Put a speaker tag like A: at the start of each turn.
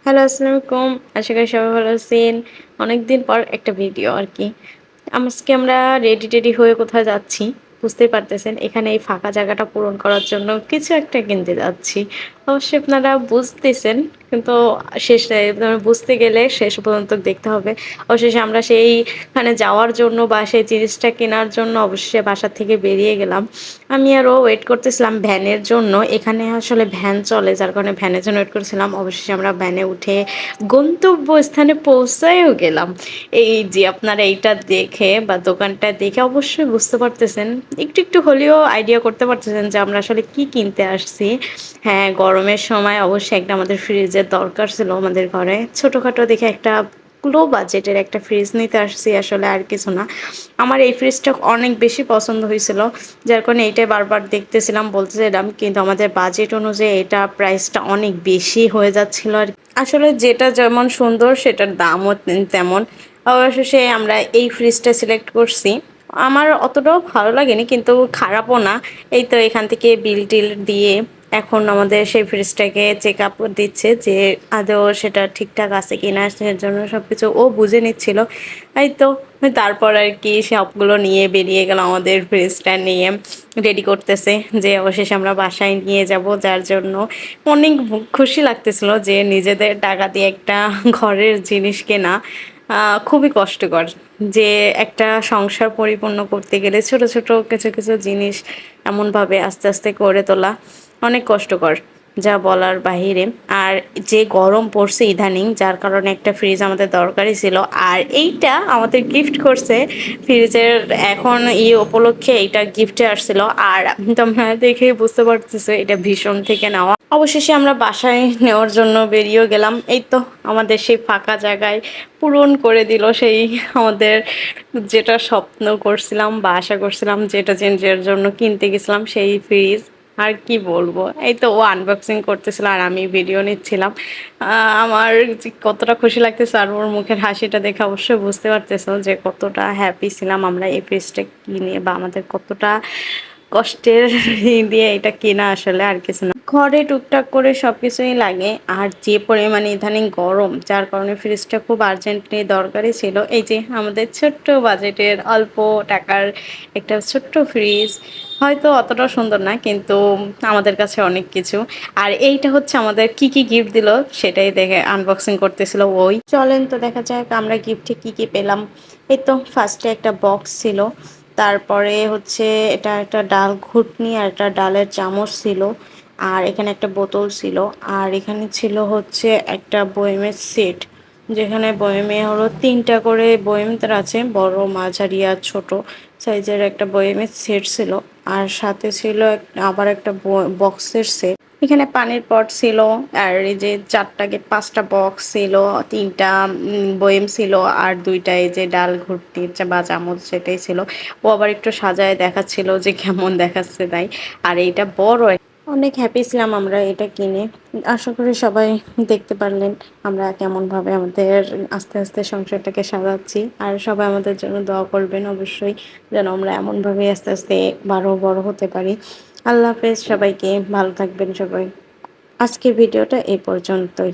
A: Hello, আসসালামু আলাইকুম। আশা করি সবাই ভালো আছেন। অনেকদিন পর একটা ভিডিও আরকি। আজকে আমরা রেডি-টেডি হয়ে কোথাও যাচ্ছি। বুঝতেই পারতেছেন এখানে এই ফাঁকা জায়গাটা পূরণ করার জন্য কিছু একটা কিনতে যাচ্ছি। অবশ্যই আপনারা বুঝতেছেন কিন্তু শেষে বুঝতে গেলে শেষ পর্যন্ত দেখতে হবে। অবশেষে আমরা সেইখানে যাওয়ার জন্য বা সেই জিনিসটা কেনার জন্য অবশ্যই বাসা থেকে বেরিয়ে গেলাম। আমি আরও ওয়েট করতেছিলাম ভ্যানের জন্য। এখানে আসলে ভ্যান চলে যার কারণে ভ্যানের জন্য ওয়েট করছিলাম। অবশেষে আমরা ভ্যানে উঠে গন্তব্যস্থানে পৌঁছায়ও গেলাম। এই যে আপনারা এইটা দেখে বা দোকানটা দেখে অবশ্যই বুঝতে পারতেছেন, একটু হলেও আইডিয়া করতে পারতেছেন যে আমরা আসলে কি কিনতে আসছি। হ্যাঁ, গরমের সময় অবশ্যই একটা আমাদের ফ্রিজের দরকার ছিল আমাদের ঘরে। ছোটখাটো দেখে একটা লো বাজেটের একটা ফ্রিজ নিতে আসছি আসলে আর কিছু না। আমার এই ফ্রিজটা অনেক বেশি পছন্দ হয়েছিল। যার কারণে এইটাই বারবার দেখতেছিলাম, বলতেছিলাম কিন্তু আমাদের বাজেট অনুযায়ী এটা প্রাইসটা অনেক বেশি হয়ে যাচ্ছিল আর আসলে যেটা যেমন সুন্দর সেটার দামও তেমন। অবশেষে আমরা এই ফ্রিজটা সিলেক্ট করছি। আমার অতটাও ভালো লাগেনি কিন্তু খারাপও না। এই তো এখান থেকে বিল-টিল দিয়ে এখন আমাদের সেই ফ্রিজটাকে চেক আপ দিচ্ছে যে আদৌ সেটা ঠিকঠাক আছে কিনা, সেজন্য সবকিছু ও বুঝে নিচ্ছিল। এই তো তারপর আর কি সবগুলো নিয়ে বেরিয়ে গেলাম, আমাদের ফ্রিজটা নিয়ে রেডি করতেছে যে অবশেষে আমরা বাসায় নিয়ে যাব। যার জন্য অনেক খুশি লাগতেছিল যে নিজেদের টাকা দিয়ে একটা ঘরের জিনিস কেনা খুবই কষ্টকর। যে একটা সংসার পরিপূর্ণ করতে গেলে ছোট ছোট কিছু কিছু জিনিস এমনভাবে আস্তে আস্তে করে তোলা অনেক কষ্টকর, যা বলার বাহিরে। আর যে গরম পড়ছে ইদানিং, যার কারণে একটা ফ্রিজ আমাদের দরকারই ছিল। আর এইটা আমাদের গিফট করছে ফ্রিজের এখন উপলক্ষে এইটা গিফটে আসছিল। আর তোমরা দেখেই বুঝতে পারতেছো এটা ভীষণ থেকে নেওয়া। অবশেষে আমরা বাসায় নেওয়ার জন্য বেরিয়েও গেলাম। এই তো আমাদের সেই ফাঁকা জায়গায় পূরণ করে দিল সেই আমাদের যেটা স্বপ্ন করছিলাম বা আশা করছিলাম, যেটা যে জন্য কিনতে গেছিলাম সেই ফ্রিজ। আর কি বলবো, এই তো ও আনবক্সিং করতেছিল আর আমি ভিডিও নিচ্ছিলাম। আমার যে কতটা খুশি লাগতেছে আর ওর মুখের হাসিটা দেখে অবশ্যই বুঝতে পারতেছো যে কতটা হ্যাপি ছিলাম আমরা এই ফ্রিজটা কিনে, বা আমাদের কতটা কষ্টের দিয়ে এটা কেনা আসলে আর কিছু না। ঘরে টুকটাক করে সব কিছুই লাগে। আর যে পরিমাণে ইদানিং গরম, যার কারণে ফ্রিজটা খুব আর্জেন্টলি দরকারই ছিল। এই যে আমাদের ছোট্ট বাজেটের অল্প টাকার একটা ছোট্ট ফ্রিজ, হয়তো অতটা সুন্দর না কিন্তু আমাদের কাছে অনেক কিছু। আর এইটা হচ্ছে আমাদের কি কি গিফট দিল সেটাই দেখে আনবক্সিং করতেছিল ওই। চলেন তো দেখা যাক আমরা গিফটে কি কি পেলাম। এই তো ফার্স্টে একটা বক্স ছিল, তারপরে হচ্ছে এটা একটা ডাল ঘুটনি আর একটা ডালের চামচ ছিল, আর এখানে একটা বোতল ছিল, আর এখানে ছিল হচ্ছে একটা বয়মের সেট, যেখানে বয়মে হলো 3টা করে বয়ম তার আছে, বড় মাঝারি আর ছোট সাইজের একটা বয়মের সেট ছিল। আর সাথে ছিল আবার একটা বক্সের সেট। এখানে পানির পট ছিল, আর এই যে 5টা বক্স ছিল, 3টা বয়েম ছিল, আর 2টা এই যে ডাল ঘুটনি বা চামচ সেটাই ছিল। ও আবার একটু সাজায় দেখাচ্ছিল যে কেমন দেখাচ্ছে তাই। আর এইটা বড় অনেক হ্যাপি ছিলাম আমরা এটা কিনে। আশা করি সবাই দেখতে পারলেন আমরা কেমনভাবে আমাদের আস্তে আস্তে সংসারটাকে সাজাচ্ছি। আর সবাই আমাদের জন্য দোয়া করবেন অবশ্যই, যেন আমরা এমনভাবে আস্তে আস্তে বড় হতে পারি। আল্লাহ হাফেজ সবাইকে, ভালো থাকবেন সবাই। আজকের ভিডিওটা এই পর্যন্তই।